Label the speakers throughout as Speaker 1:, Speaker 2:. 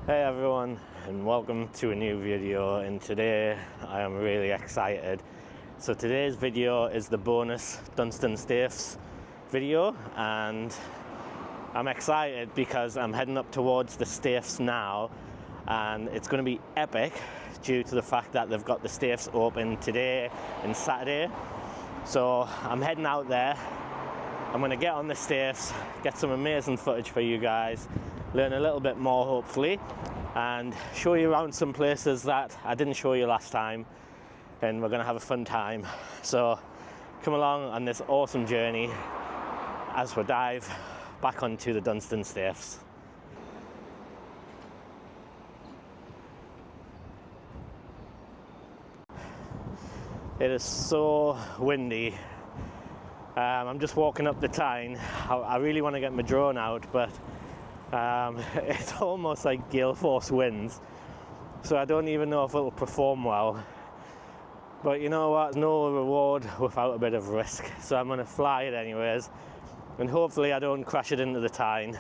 Speaker 1: Hey everyone, and welcome to a new video. And today I am really excited. So today's video is the bonus Dunston Staiths video, and I'm excited because I'm heading up towards the Staiths now, and it's going to be epic due to the fact that they've got the Staiths open today and Saturday. So I'm heading out there. I'm going to get on the Staiths, get some amazing footage for you guys, learn a little bit more hopefully, and show you around some places that I didn't show you last time, and we're going to have a fun time. So come along on this awesome journey as we dive back onto the Dunston Staiths. It is so windy. I'm just walking up the Tyne. I really want to get my drone out, but it's almost like gale force winds, so I don't even know if it'll perform well. But you know what, no reward without a bit of risk, so I'm going to fly it anyways, and hopefully I don't crash it into the Tyne.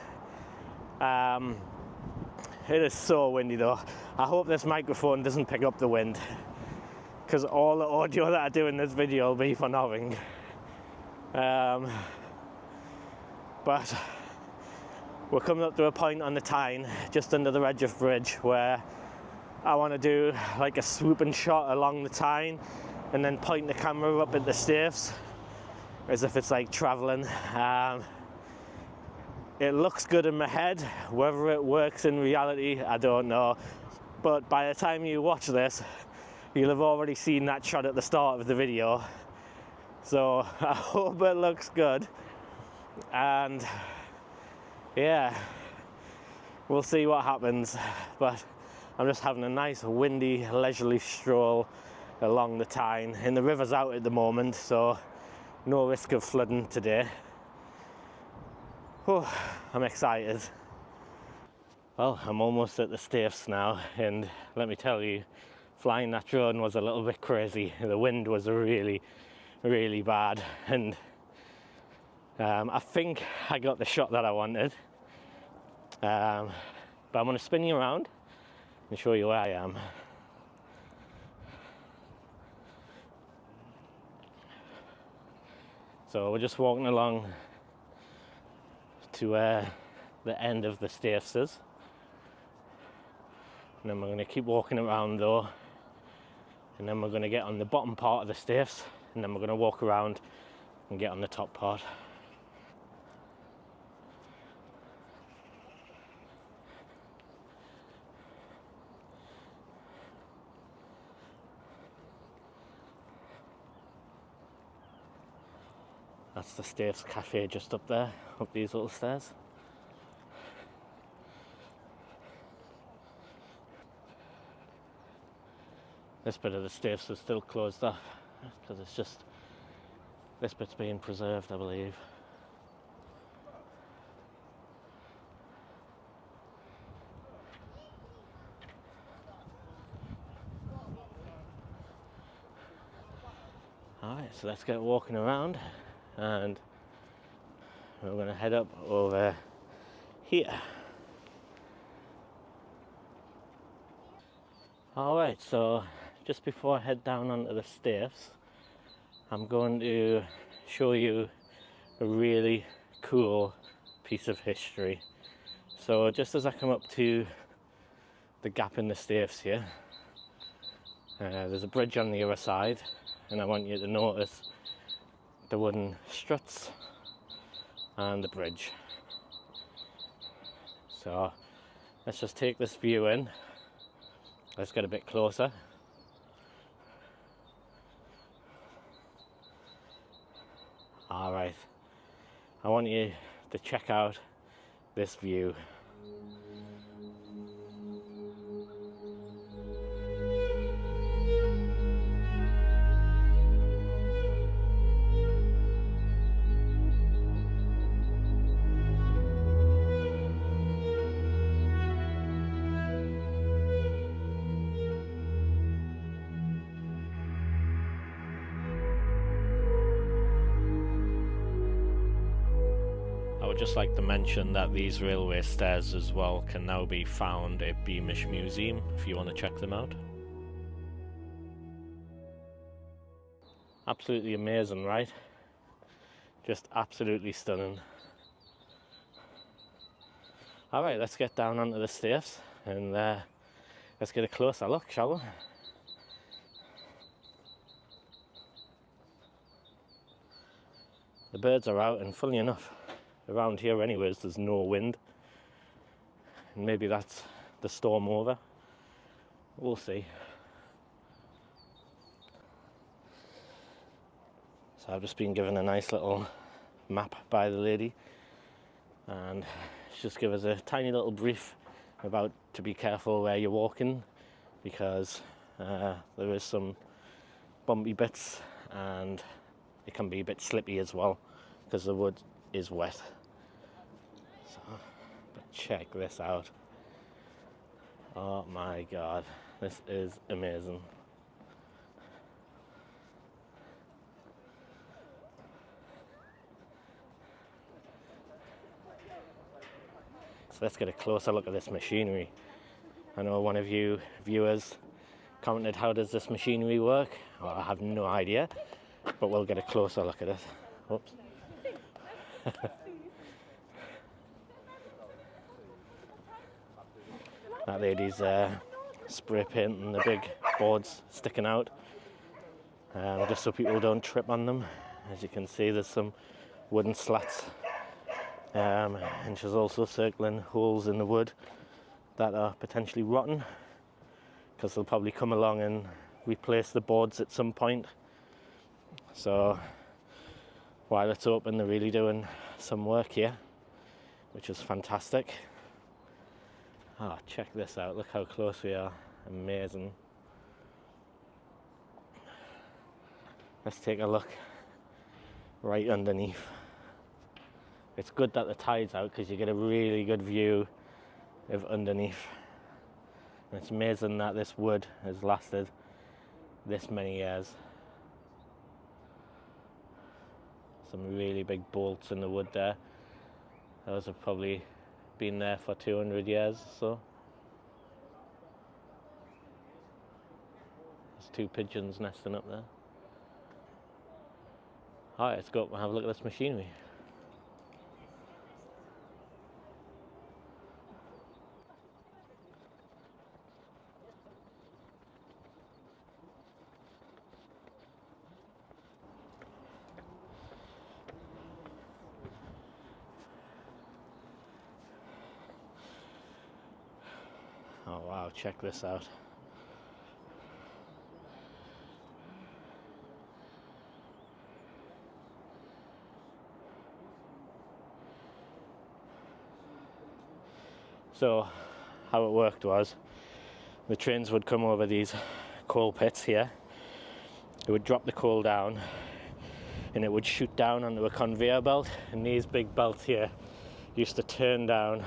Speaker 1: It is so windy though. I hope this microphone doesn't pick up the wind, because all the audio that I do in this video will be for nothing. But we're coming up to a point on the Tyne, just under the Redriff Bridge, where I want to do like a swooping shot along the Tyne and then point the camera up at the Staiths as if it's like travelling. It looks good in my head. Whether it works in reality, I don't know. But by the time you watch this, you'll have already seen that shot at the start of the video. So I hope it looks good, and yeah, we'll see what happens. But I'm just having a nice windy leisurely stroll along the Tyne, and the river's out at the moment, so no risk of flooding today. Oh, I'm excited. Well, I'm almost at the Staiths now, and let me tell you, flying that drone was a little bit crazy. The wind was really bad, and I think I got the shot that I wanted, but I'm going to spin you around and show you where I am. So we're just walking along to the end of the Staiths, and then we're going to keep walking around though, and then we're going to get on the bottom part of the Staiths, and then we're going to walk around and get on the top part. That's the Staiths Cafe just up there, up these little stairs. This bit of the Staiths is still closed off, because it's just, this bit's being preserved, I believe. Alright, so let's get walking around, and we're going to head up over here. Alright, so just before I head down onto the Staiths, I'm going to show you a really cool piece of history. So just as I come up to the gap in the Staiths here, there's a bridge on the other side, and I want you to notice the wooden struts and the bridge. So let's just take this view in. Let's get a bit closer. Alright, I want you to check out this view. I'd just like to mention that these railway stairs as well can now be found at Beamish Museum if you want to check them out. Absolutely amazing, right? Just absolutely stunning. Alright, let's get down onto the Staiths and let's get a closer look, shall we? The birds are out, and funny enough, around here anyways there's no wind. And maybe that's the storm over. We'll see. So I've just been given a nice little map by the lady, and she's just give us a tiny little brief about to be careful where you're walking, because there is some bumpy bits and it can be a bit slippy as well because the wood is wet. So, but check this out. Oh my god, this is amazing. So let's get a closer look at this machinery. I know one of you viewers commented, how does this machinery work? Well, I have no idea, but we'll get a closer look at it. Oops. That lady's spray painting the big boards sticking out, just so people don't trip on them. As you can see, there's some wooden slats, and she's also circling holes in the wood that are potentially rotten, because they'll probably come along and replace the boards at some point. So while it's open, they're really doing some work here, which is fantastic. Oh, check this out, look how close we are. Amazing. Let's take a look right underneath. It's good that the tide's out because you get a really good view of underneath. And it's amazing that this wood has lasted this many years. Some really big bolts in the wood there. Those have probably been there for 200 years or so. There's two pigeons nesting up there. Alright, let's go up and have a look at this machinery. Oh wow, check this out. So how it worked was, the trains would come over these coal pits here. It would drop the coal down and it would shoot down onto a conveyor belt, and these big belts here used to turn down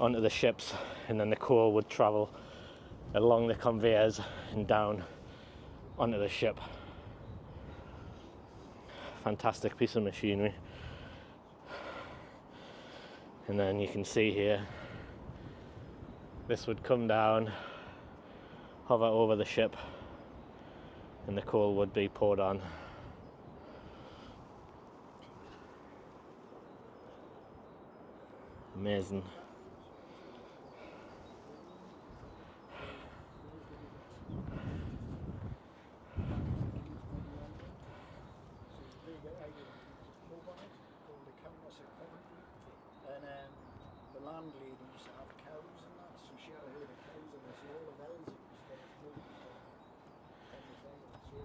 Speaker 1: onto the ships, and then the coal would travel along the conveyors and down onto the ship. Fantastic piece of machinery. And then you can see here, this would come down, hover over the ship, and the coal would be poured on. Amazing.
Speaker 2: The landlady used to have cows and that, so she had a herd of cows, and there's all of those that was there was milk on the side. So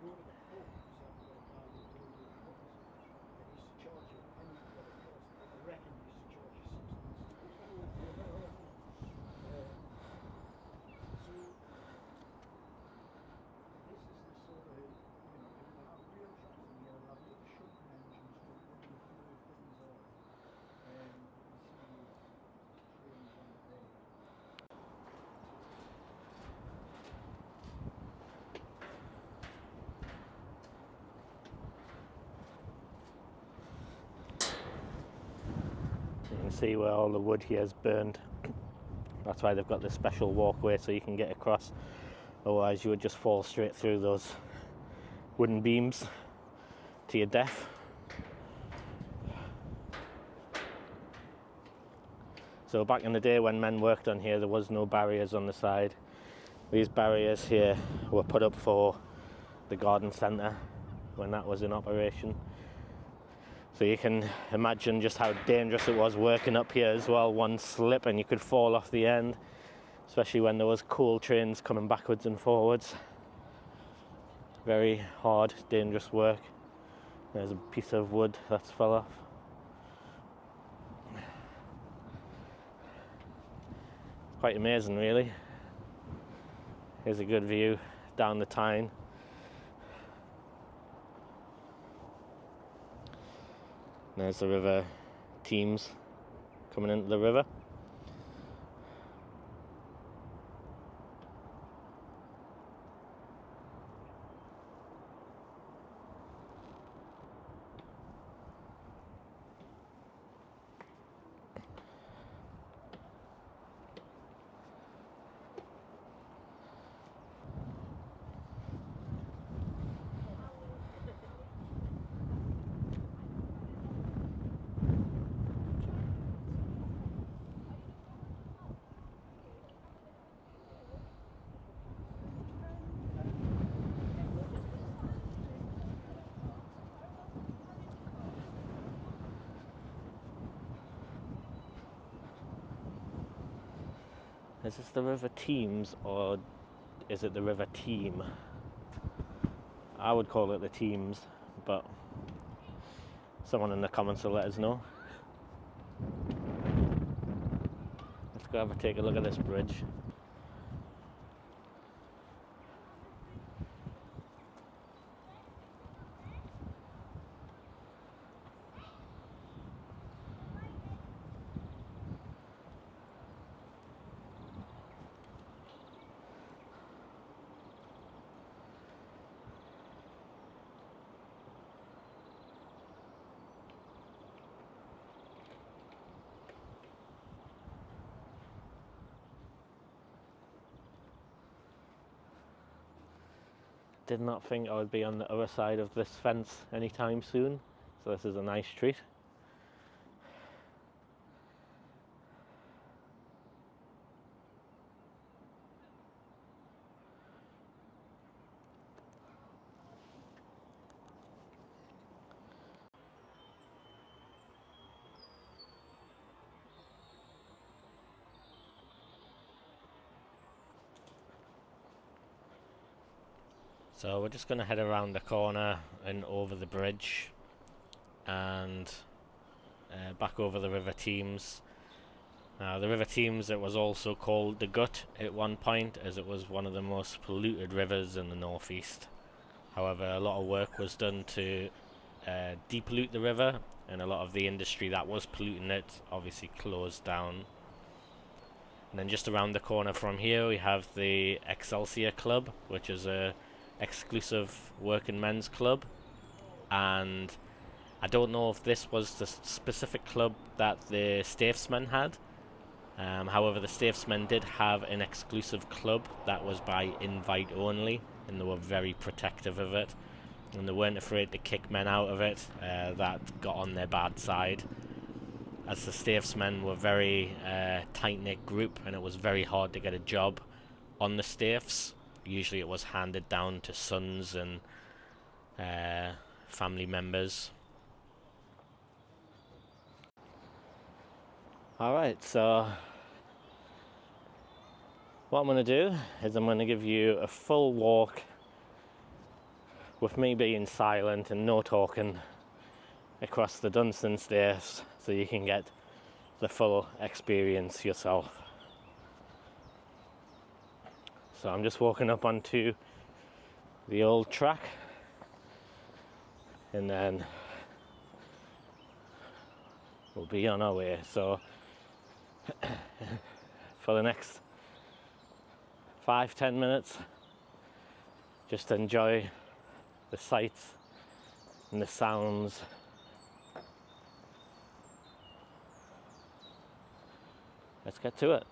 Speaker 2: one of the pubs that were down in the pubs, they used to charge you a penny for the cost, but I reckon they used to charge you 6 pence.
Speaker 1: can see where all the wood here is burned. That's why they've got this special walkway so you can get across, otherwise you would just fall straight through those wooden beams to your death. So back in the day when men worked on here, there was no barriers on the side. These barriers here were put up for the garden centre when that was in operation. So you can imagine just how dangerous it was working up here as well. One slip and you could fall off the end, especially when there was coal trains coming backwards and forwards. Very hard, dangerous work. There's a piece of wood that's fell off. Quite amazing, really. Here's a good view down the Tyne. There's the river Thames coming into the river. Is this the river Thames or is it the river Team? I would call it the Thames, but someone in the comments will let us know. Let's go have a take a look at this bridge. Did not think I would be on the other side of this fence anytime soon, so this is a nice treat. So we're just going to head around the corner and over the bridge and back over the River Thames. The River Thames, it was also called the Gut at one point, as it was one of the most polluted rivers in the northeast. However, a lot of work was done to depollute the river, and a lot of the industry that was polluting it obviously closed down. And then just around the corner from here we have the Excelsior Club, which is a exclusive working men's club, and I don't know if this was the specific club that the Staiths men had. However, the Staiths men did have an exclusive club that was by invite only, and they were very protective of it, and they weren't afraid to kick men out of it that got on their bad side, as the Staiths men were very tight-knit group, and it was very hard to get a job on the Staiths. Usually it was handed down to sons and family members. Alright, so what I'm going to do is I'm going to give you a full walk with me being silent and no talking across the Dunston Staiths, so you can get the full experience yourself. So I'm just walking up onto the old track, and then we'll be on our way. So for the next 5-10 minutes, just enjoy the sights and the sounds let's get to it.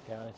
Speaker 1: Got it.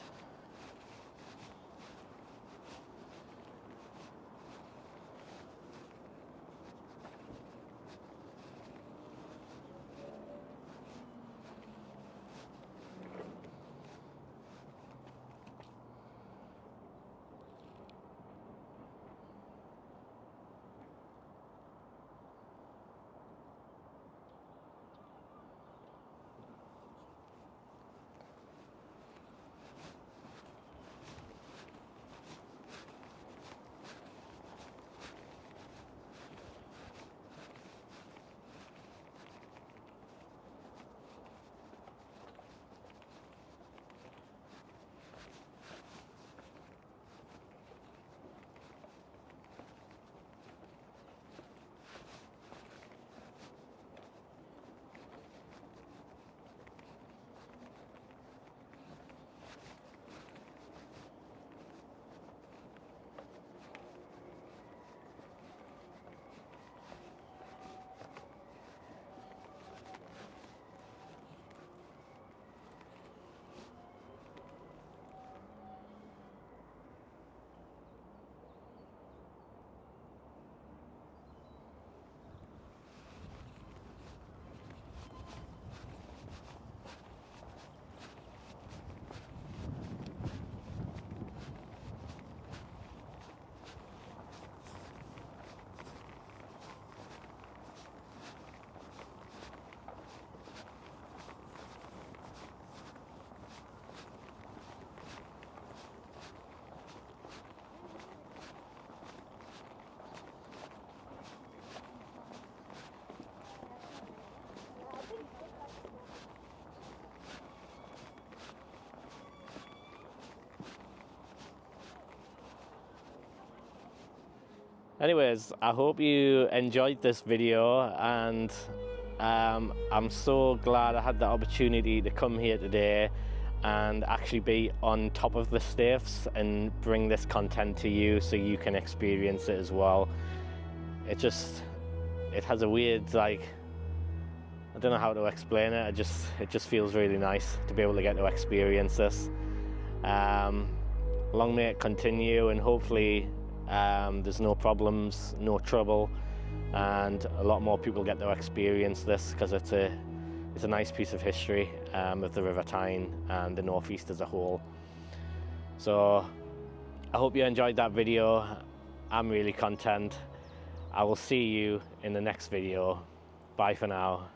Speaker 1: Anyways, I hope you enjoyed this video, and I'm so glad I had the opportunity to come here today and actually be on top of the Staiths and bring this content to you so you can experience it as well. It has a weird, like, I don't know how to explain it. It just feels really nice to be able to get to experience this. Long may it continue, and hopefully there's no problems, no trouble, and a lot more people get to experience this, because it's a nice piece of history of the River Tyne and the northeast as a whole. So I hope you enjoyed that video. I'm really content. I will see you in the next video. Bye for now.